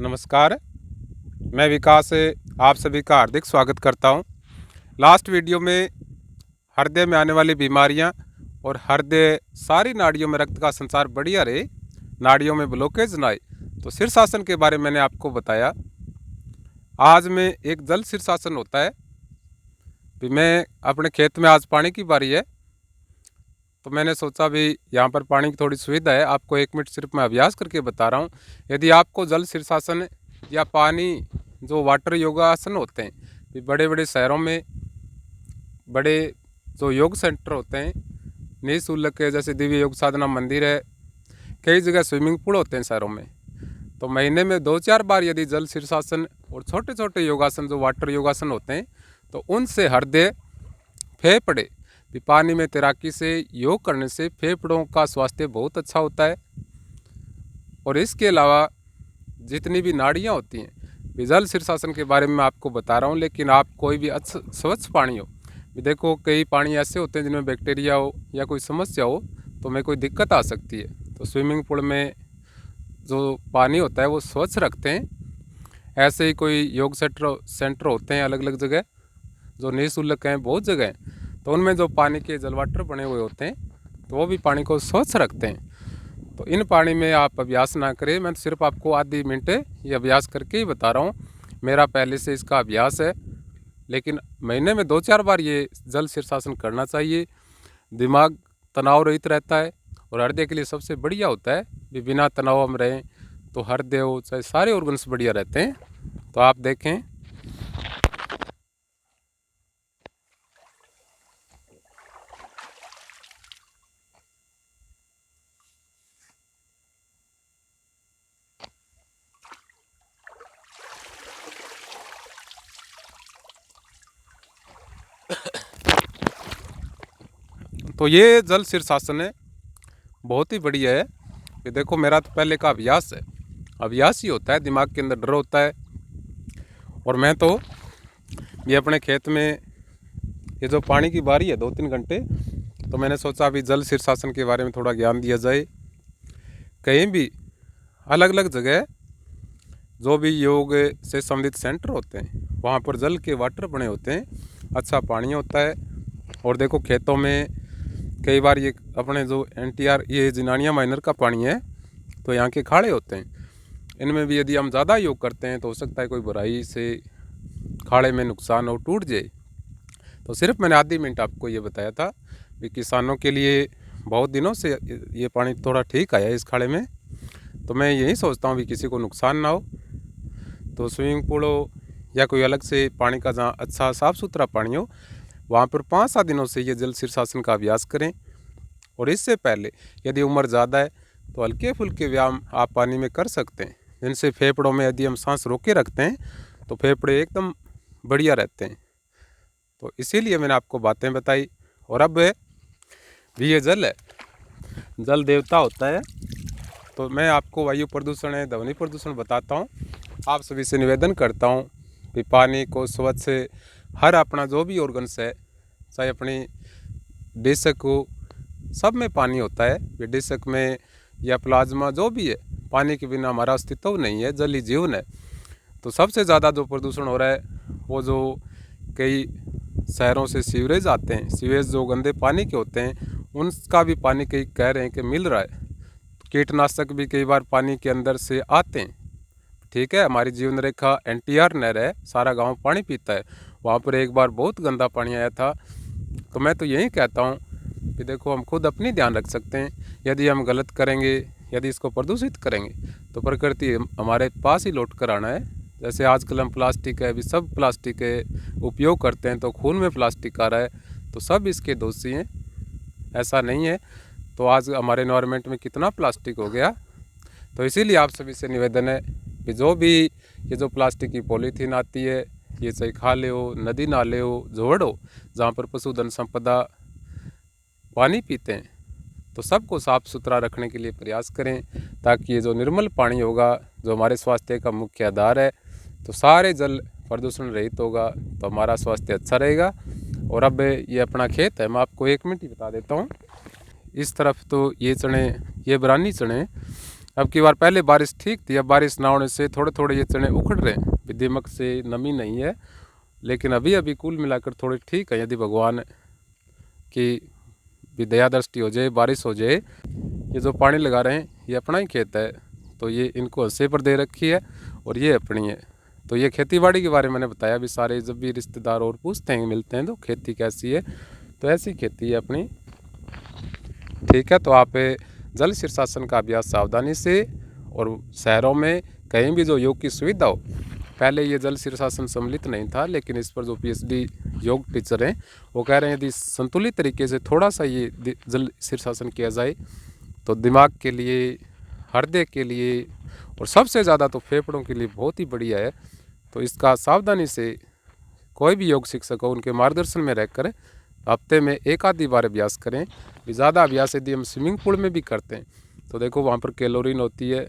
नमस्कार, मैं विकास आप सभी का हार्दिक स्वागत करता हूं। लास्ट वीडियो में हृदय में आने वाली बीमारियां और हृदय सारी नाड़ियों में रक्त का संचार बढ़िया रहे, नाड़ियों में ब्लॉकेज ना आए, तो शीर्षासन के बारे में मैंने आपको बताया। आज में एक जल शीर्षासन होता है। भी मैं अपने खेत में आज पानी की बारी है, तो मैंने सोचा भी यहाँ पर पानी की थोड़ी सुविधा है, आपको 1 मिनट सिर्फ मैं अभ्यास करके बता रहा हूँ। यदि आपको जल शीर्षासन या पानी जो वाटर योगासन होते हैं, भी बड़े बड़े शहरों में बड़े जो योग सेंटर होते हैं निःशुल्क के, जैसे दिव्य योग साधना मंदिर है, कई जगह स्विमिंग पूल होते हैं शहरों में, तो महीने में 2-4 बार यदि जल शीर्षासन और छोटे छोटे योगासन जो वाटर योगासन होते हैं, तो उनसे हृदय फेफड़े भी पानी में तैराकी से योग करने से फेफड़ों का स्वास्थ्य बहुत अच्छा होता है। और इसके अलावा जितनी भी नाड़ियाँ होती हैं, भी जल शीर्षासन के बारे में मैं आपको बता रहा हूँ। लेकिन आप कोई भी अच्छा स्वच्छ पानी हो, भी देखो कई पानी ऐसे होते हैं जिनमें बैक्टीरिया हो या कोई समस्या हो, तो में कोई दिक्कत आ सकती है। तो स्विमिंग पूल में जो पानी होता है वो स्वच्छ रखते हैं। ऐसे ही कोई योग सेंटर होते हैं अलग अलग जगह जो निःशुल्क हैं, बहुत जगह हैं, तो उनमें जो पानी के जल वाटर बने हुए होते हैं, तो वो भी पानी को स्वच्छ रखते हैं। तो इन पानी में आप अभ्यास ना करें, मैं तो सिर्फ आपको आधी मिनट ये अभ्यास करके ही बता रहा हूँ। मेरा पहले से इसका अभ्यास है, लेकिन महीने में 2-4 बार ये जल शीर्षासन करना चाहिए। दिमाग तनाव रहित रहता है और हृदय के लिए सबसे बढ़िया होता है। भी बिना तनाव में रहें तो हृदय हो चाहे सारे ऑर्गन्स बढ़िया रहते हैं। तो आप देखें, तो ये जल शीर्षासन है, बहुत ही बढ़िया है। ये देखो मेरा तो पहले का अभ्यास है, अभ्यास ही होता है, दिमाग के अंदर डर होता है। और मैं तो ये अपने खेत में ये जो पानी की बारी है 2-3 घंटे, तो मैंने सोचा अभी जल शीर्षासन के बारे में थोड़ा ज्ञान दिया जाए। कहीं भी अलग अलग जगह जो भी योग से संबंधित सेंटर होते हैं, वहाँ पर जल के वाटर बने होते हैं, अच्छा पानी होता है। और देखो खेतों में कई बार ये अपने जो NTR ये जिनानिया माइनर का पानी है, तो यहाँ के खाड़े होते हैं, इनमें भी यदि हम ज़्यादा योग करते हैं तो हो सकता है कोई बुराई से खाड़े में नुकसान हो, टूट जाए। तो सिर्फ मैंने आधी मिनट आपको ये बताया था कि किसानों के लिए बहुत दिनों से ये पानी थोड़ा ठीक आया है इस खाड़े में। तो मैं यही सोचता हूँ कि किसी को नुकसान ना हो, तो स्विमिंग पूल हो या कोई अलग से पानी का जहाँ अच्छा साफ़ सुथरा पानी हो, वहाँ पर 5-7 दिनों से ये जल शीर्षासन का अभ्यास करें। और इससे पहले यदि उम्र ज़्यादा है तो हल्के फुल्के व्यायाम आप पानी में कर सकते हैं, जिनसे फेफड़ों में यदि हम सांस रोके रखते हैं तो फेफड़े एकदम बढ़िया रहते हैं। तो इसीलिए मैंने आपको बातें बताई। और अब भी ये जल है, जल देवता होता है, तो मैं आपको वायु प्रदूषण है, ध्वनि प्रदूषण बताता हूँ। आप सभी से निवेदन करता हूँ कि पानी को स्वच्छ हर अपना जो भी ऑर्गन्स है, चाहे अपनी डिस्क हो, सब में पानी होता है। डिस्क में या प्लाज्मा जो भी है, पानी के बिना हमारा अस्तित्व नहीं है, जल ही जीवन है। तो सबसे ज़्यादा जो प्रदूषण हो रहा है वो जो कई शहरों से सीवरेज आते हैं, सीवेज जो गंदे पानी के होते हैं, उनका भी पानी कई कह रहे हैं कि मिल रहा है। कीटनाशक भी कई बार पानी के अंदर से आते हैं। ठीक है, हमारी जीवन रेखा NTR नहर है, सारा गांव पानी पीता है, वहाँ पर एक बार बहुत गंदा पानी आया था। तो मैं तो यही कहता हूँ कि देखो हम खुद अपनी ध्यान रख सकते हैं। यदि हम गलत करेंगे, यदि इसको प्रदूषित करेंगे, तो प्रकृति हमारे पास ही लौट कर आना है। जैसे आजकल हम प्लास्टिक है, अभी सब प्लास्टिक के उपयोग करते हैं, तो खून में प्लास्टिक आ रहा है, तो सब इसके दोषी हैं, ऐसा नहीं है। तो आज हमारे एनवायरनमेंट में कितना प्लास्टिक हो गया। तो इसीलिए आप सभी से निवेदन है कि जो भी ये जो प्लास्टिक की पॉलीथीन आती है, ये चाहे खाले हो, नदी नाले हो, जोड़ हो, जहाँ पर पशुधन संपदा पानी पीते हैं, तो सबको साफ़ सुथरा रखने के लिए प्रयास करें, ताकि ये जो निर्मल पानी होगा, जो हमारे स्वास्थ्य का मुख्य आधार है, तो सारे जल प्रदूषण रहित होगा, तो हमारा स्वास्थ्य अच्छा रहेगा। और अब ये अपना खेत है, मैं आपको 1 मिनट ही बता देता हूँ। इस तरफ तो ये चने, ये बरानी चने, अब की बार पहले बारिश ठीक थी, अब बारिश ना होने से थोड़े थोड़े ये चने उखड़ रहे हैं। दीमक से नमी नहीं है, लेकिन अभी अभी कुल मिलाकर थोड़े ठीक है। यदि भगवान की भी दया दृष्टि हो जाए, बारिश हो जाए। ये जो पानी लगा रहे हैं ये अपना ही खेत है, तो ये इनको हिस्से पर दे रखी है और ये अपनी है। तो ये खेतीबाड़ी के बारे में मैंने बताया। भी सारे जब भी रिश्तेदार और पूछते हैं, मिलते हैं, तो खेती कैसी है, तो ऐसी खेती है अपनी। ठीक है, तो आप जल शीर्षासन का अभ्यास सावधानी से, और शहरों में कहीं भी जो योग की सुविधा हो। पहले ये जल शीर्षासन सम्मिलित नहीं था, लेकिन इस पर जो PhD योग टीचर हैं वो कह रहे हैं यदि संतुलित तरीके से थोड़ा सा ये जल शीर्षासन किया जाए तो दिमाग के लिए, हृदय के लिए, और सबसे ज़्यादा तो फेफड़ों के लिए बहुत ही बढ़िया है। तो इसका सावधानी से कोई भी योग शिक्षक हो उनके मार्गदर्शन में रहकर हफ्ते में एक आधी बार अभ्यास करें। ज़्यादा अभ्यास यदि हम स्विमिंग पूल में भी करते हैं तो देखो वहाँ पर कैलोरीन होती है,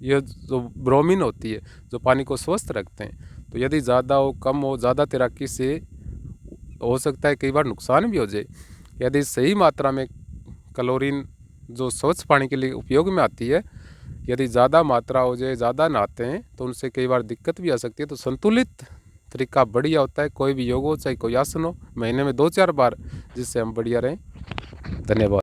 यह जो ब्रोमीन होती है जो पानी को स्वस्थ रखते हैं। तो यदि ज़्यादा हो कम हो, ज़्यादा तैराकी से हो सकता है कई बार नुकसान भी हो जाए। यदि सही मात्रा में कैलोरीन जो स्वच्छ पानी के लिए उपयोग में आती है, यदि ज़्यादा मात्रा हो जाए, ज़्यादा नहाते हैं तो उनसे कई बार दिक्कत भी आ सकती है। तो संतुलित तरीका बढ़िया होता है। कोई भी योग हो, चाहे कोई आसन हो, महीने में 2-4 बार, जिससे हम बढ़िया रहें। धन्यवाद।